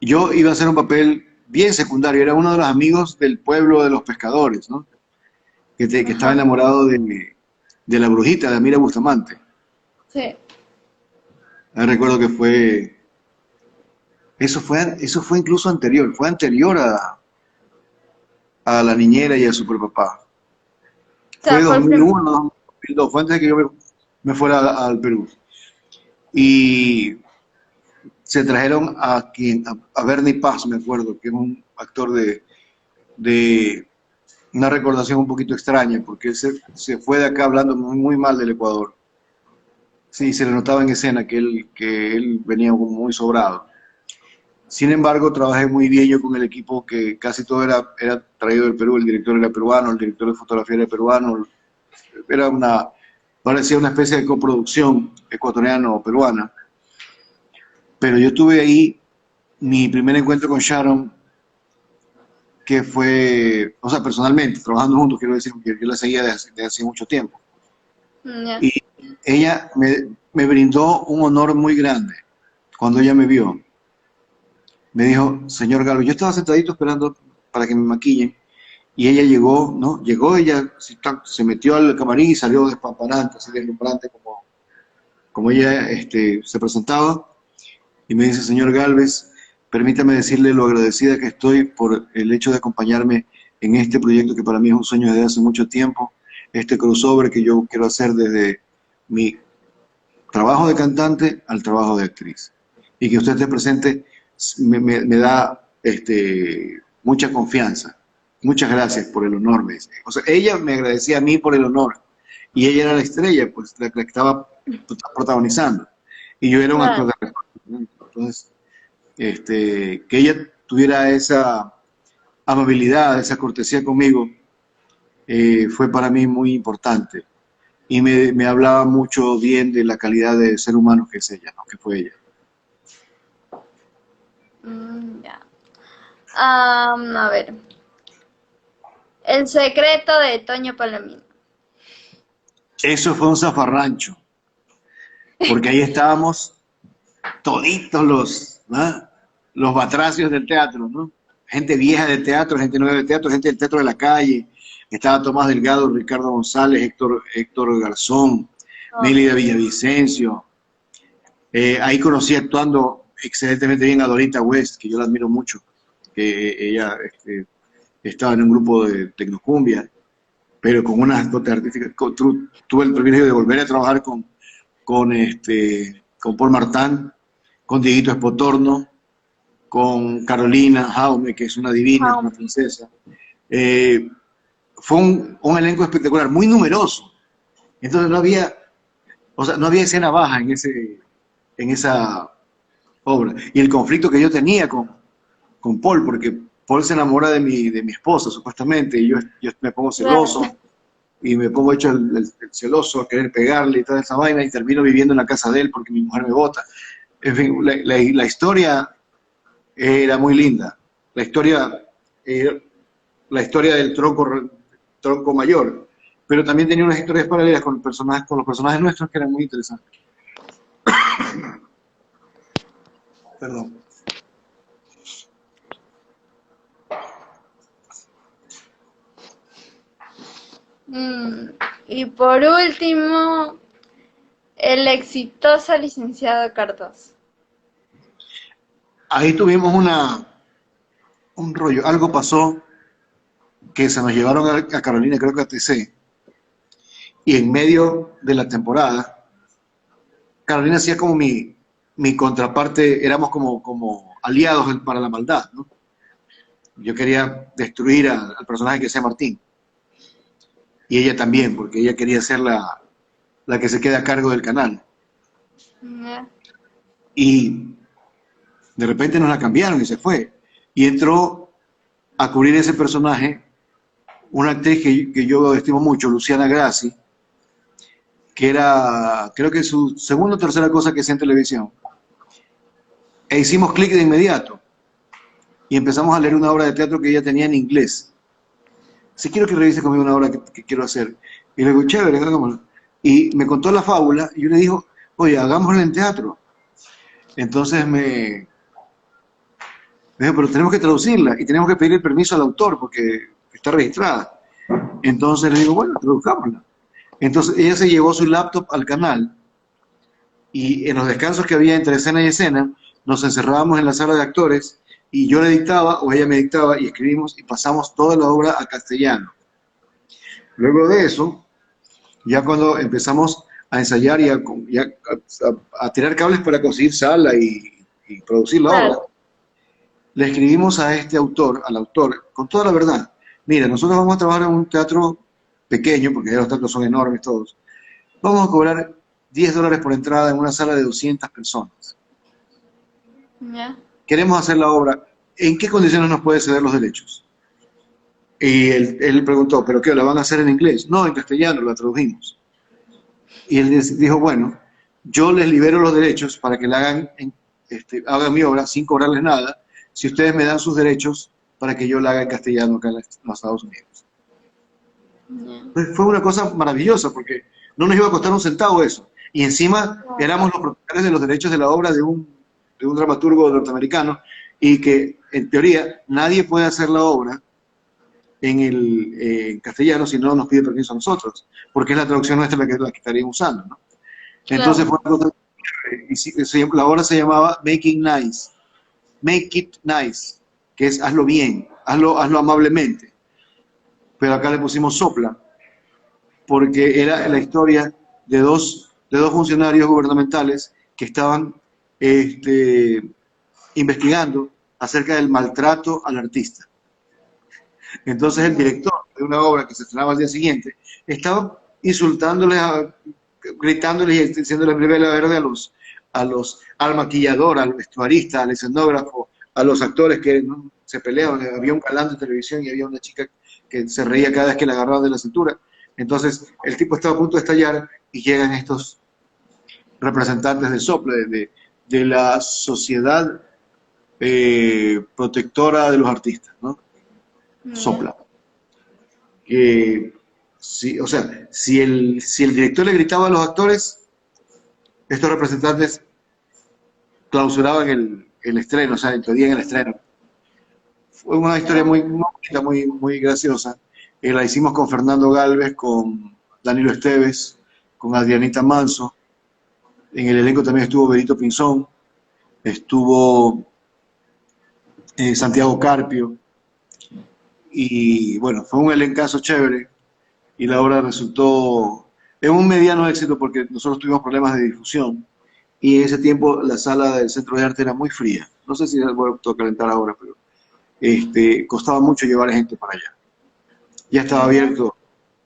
S2: yo iba a hacer un papel bien secundario, era uno de los amigos del pueblo de los pescadores, ¿no? Que estaba
S1: Ajá.
S2: enamorado de la brujita, de Amira Bustamante.
S1: Sí.
S2: Recuerdo que eso fue incluso anterior, fue anterior a La Niñera y a Superpapá.
S1: O
S2: Fue
S1: sea, fue el primer.
S2: 2001, 2002, fue antes de que yo me fuera al Perú. Y se trajeron a Bernie Paz, me acuerdo, que es un actor de una recordación un poquito extraña, porque él se fue de acá hablando muy mal del Ecuador. Sí, se le notaba en escena que él venía como muy sobrado. Sin embargo, trabajé muy bien yo con el equipo, que casi todo era traído del Perú, el director era peruano, el director de fotografía era peruano, parecía una especie de coproducción ecuatoriano-peruana. Pero yo tuve ahí mi primer encuentro con Sharon, que fue, o sea, personalmente, trabajando juntos, quiero decir, porque yo la seguía desde hace mucho tiempo.
S1: Ya.
S2: Y ella me brindó un honor muy grande cuando ella me vio. Me dijo, señor Galo, yo estaba sentadito esperando para que me maquillen, y ella llegó, ¿no? Llegó, ella se metió al camarín y salió despampanante, así deslumbrante como ella se presentaba, y me dice, señor Galvez, permítame decirle lo agradecida que estoy por el hecho de acompañarme en este proyecto que para mí es un sueño desde hace mucho tiempo, este crossover que yo quiero hacer desde mi trabajo de cantante al trabajo de actriz. Y que usted esté presente me da mucha confianza. Muchas gracias por el honor, me dice. O sea, ella me agradecía a mí por el honor. Y ella era la estrella, pues, la que estaba protagonizando. Y yo era un actor
S1: Claro.
S2: de reconocimiento. Entonces, que ella tuviera esa amabilidad, esa cortesía conmigo, fue para mí muy importante. Y me hablaba mucho bien de la calidad de ser humano que es ella, ¿no? Que fue ella.
S1: Ya. A ver. El secreto de Toño Palomino.
S2: Eso fue un zafarrancho, porque ahí estábamos toditos ¿no? Los batracios del teatro, ¿no? Gente vieja del teatro, gente nueva del teatro, gente del teatro de la calle. Estaba Tomás Delgado, Ricardo González, Héctor Garzón,
S1: Oh,
S2: Mélida Villavicencio. Ahí conocí actuando excelentemente bien a Dorita West, que yo la admiro mucho, que ella estaba en un grupo de tecnocumbia, pero con unas dotes artísticas. Tuve el privilegio de volver a trabajar con Paul Martán, con Dieguito Espotorno, con Carolina Jaume, que es una divina, una
S1: Jaume.
S2: princesa. Fue un elenco espectacular, muy numeroso. Entonces no había, o sea, no había escena baja en esa obra. Y el conflicto que yo tenía con Paul, porque Paul se enamora de mi esposa, supuestamente, y yo me pongo
S1: Claro.
S2: celoso, y me pongo hecho el celoso a querer pegarle y toda esa vaina, y termino viviendo en la casa de él porque mi mujer me bota. En fin, la historia era muy linda. La historia, eh, la historia del tronco mayor, pero también tenía unas historias paralelas con los personajes nuestros que eran muy interesantes. Perdón.
S1: Mm, Y por último, el exitoso licenciado Cardoso.
S2: Ahí tuvimos un rollo, algo pasó que se nos llevaron a Carolina, creo que a TC, y en medio de la temporada, Carolina hacía como mi contraparte, éramos como aliados para la maldad, ¿no? Yo quería destruir al personaje que sea Martín, y ella también, porque ella quería ser la que se queda a cargo del canal.
S1: Ya.
S2: Y de repente nos la cambiaron y se fue. Y entró a cubrir ese personaje una actriz que yo estimo mucho, Luciana Grassi, que era, creo que su segunda o tercera cosa que hacía en televisión. E hicimos clic de inmediato y empezamos a leer una obra de teatro que ella tenía en inglés. Si quiero que revise conmigo una obra que quiero hacer. Y le digo, chévere, hagámoslo. Y me contó la fábula y yo le digo, oye, hagámosla en teatro. Entonces me dijo, pero tenemos que traducirla y tenemos que pedir el permiso al autor porque está registrada. Entonces le digo, bueno, traduzcámosla. Entonces ella se llevó su laptop al canal y en los descansos que había entre escena y escena, nos encerrábamos en la sala de actores y yo le dictaba o ella me dictaba y escribimos y pasamos toda la obra a castellano. Luego de eso, ya cuando empezamos a ensayar a tirar cables para conseguir sala y producir la obra,
S1: Claro.
S2: le escribimos a este autor, al autor, con toda la verdad. Mira, nosotros vamos a trabajar en un teatro pequeño, porque ya los teatros son enormes todos. Vamos a cobrar $10 por entrada en una sala de 200 personas.
S1: Ya.
S2: Queremos hacer la obra. ¿En qué condiciones nos puede ceder los derechos? Y él preguntó, ¿pero qué? ¿La van a hacer en inglés? No, en castellano, la tradujimos. Y él dijo, bueno, yo les libero los derechos para que la hagan mi obra sin cobrarles nada, si ustedes me dan sus derechos para que yo la haga en castellano acá en los Estados Unidos.
S1: Ya.
S2: Pues fue una cosa maravillosa porque no nos iba a costar un centavo eso. Y encima éramos los propietarios de los derechos de la obra de un dramaturgo norteamericano y que en teoría nadie puede hacer la obra en castellano si no nos pide permiso a nosotros, porque es la traducción nuestra la que estarían usando, ¿no? Entonces
S1: Claro.
S2: fue una cosa, la obra se llamaba Making Nice, Make It Nice, que es hazlo bien, hazlo amablemente. Pero acá le pusimos sopla, porque era la historia de dos funcionarios gubernamentales que estaban investigando acerca del maltrato al artista. Entonces el director de una obra que se estrenaba al día siguiente estaba insultándoles, gritándoles y diciéndoles breve la verde al maquillador, al vestuarista, al escenógrafo, a los actores que ¿no? se peleaban. Había un galán de televisión y había una chica que se reía cada vez que la agarraban de la cintura. Entonces el tipo estaba a punto de estallar y llegan estos representantes del SOPLE, de la sociedad protectora de los artistas, ¿no?
S1: Ya.
S2: Sopla. Sí, o sea, si el director le gritaba a los actores, estos representantes clausuraban el estreno, o sea, impedían el estreno. Fue una historia muy, muy bonita, muy graciosa. La hicimos con Fernando Galvez, con Danilo Esteves, con Adrianita Manso. En el elenco también estuvo Benito Pinzón, estuvo Santiago Carpio. Y bueno, fue un elencazo chévere y la obra resultó en un mediano éxito porque nosotros tuvimos problemas de difusión y en ese tiempo la sala del centro de arte era muy fría. No sé si se vuelve a calentar ahora, pero costaba mucho llevar gente para allá. Ya estaba
S1: Ya.
S2: abierto,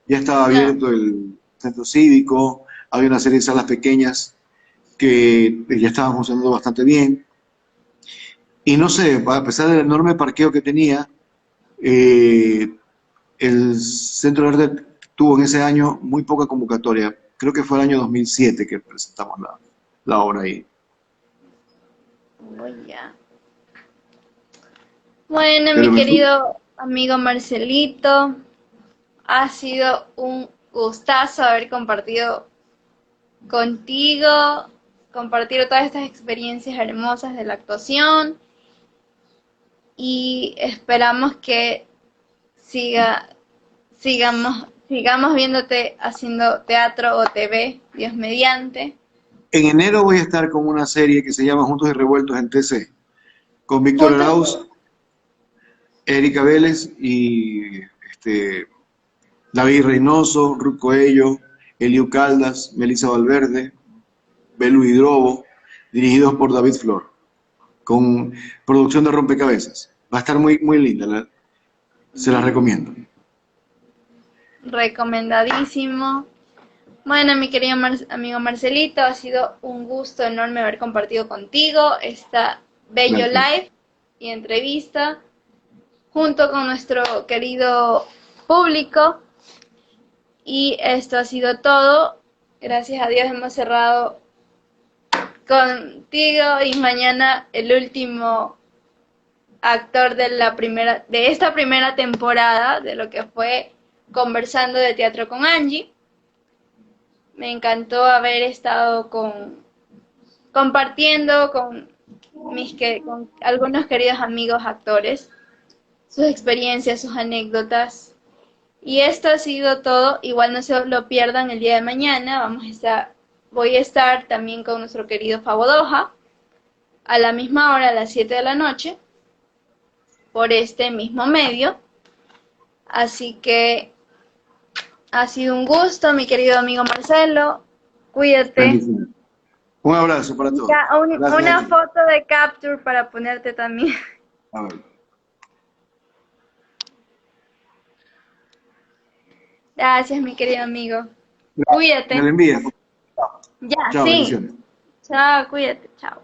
S2: ya estaba
S1: No.
S2: abierto el centro cívico, había una serie de salas pequeñas que ya estaban funcionando bastante bien. Y no sé, a pesar del enorme parqueo que tenía, eh, el centro de arte tuvo en ese año muy poca convocatoria. Creo que fue el año 2007 que presentamos la obra ahí.
S1: Oh, ya. Bueno, mi
S2: Pero me fui.
S1: querido amigo Marcelito, ha sido un gustazo haber compartido contigo, compartir todas estas experiencias hermosas de la actuación y esperamos que siga, sigamos viéndote haciendo teatro o TV, Dios mediante.
S2: En enero voy a estar con una serie que se llama Juntos y Revueltos en TC, con Víctor
S1: Juntos,
S2: Arauz, Erika Vélez y David Reynoso, Ruth Coello, Eliu Caldas, Melissa Valverde, Belu Hidrobo, dirigidos por David Flor, con producción de rompecabezas. Va a estar muy, muy linda, se la recomiendo.
S1: recomendadísimo. Bueno, mi querido amigo Marcelito, ha sido un gusto enorme haber compartido contigo esta bello
S2: Gracias.
S1: live y entrevista junto con nuestro querido público. Y esto ha sido todo. Gracias a Dios hemos cerrado contigo y mañana el último actor de esta primera temporada de lo que fue Conversando de Teatro con Angie. Me encantó haber estado compartiendo con algunos queridos amigos actores sus experiencias, sus anécdotas. Y esto ha sido todo. Igual no se lo pierdan el día de mañana. Voy a estar también con nuestro querido Fabodoja a la misma hora, a las 7 de la noche, por este mismo medio. Así que ha sido un gusto, mi querido amigo Marcelo. Cuídate.
S2: Bendiciones. Un abrazo para todos.
S1: Ya,
S2: Gracias a
S1: una
S2: ti.
S1: foto de capture para ponerte también.
S2: A ver.
S1: Gracias, mi querido amigo.
S2: Me
S1: Cuídate.
S2: la envías.
S1: Ya,
S2: Chao,
S1: sí.
S2: bendiciones.
S1: Chao, cuídate. Chao.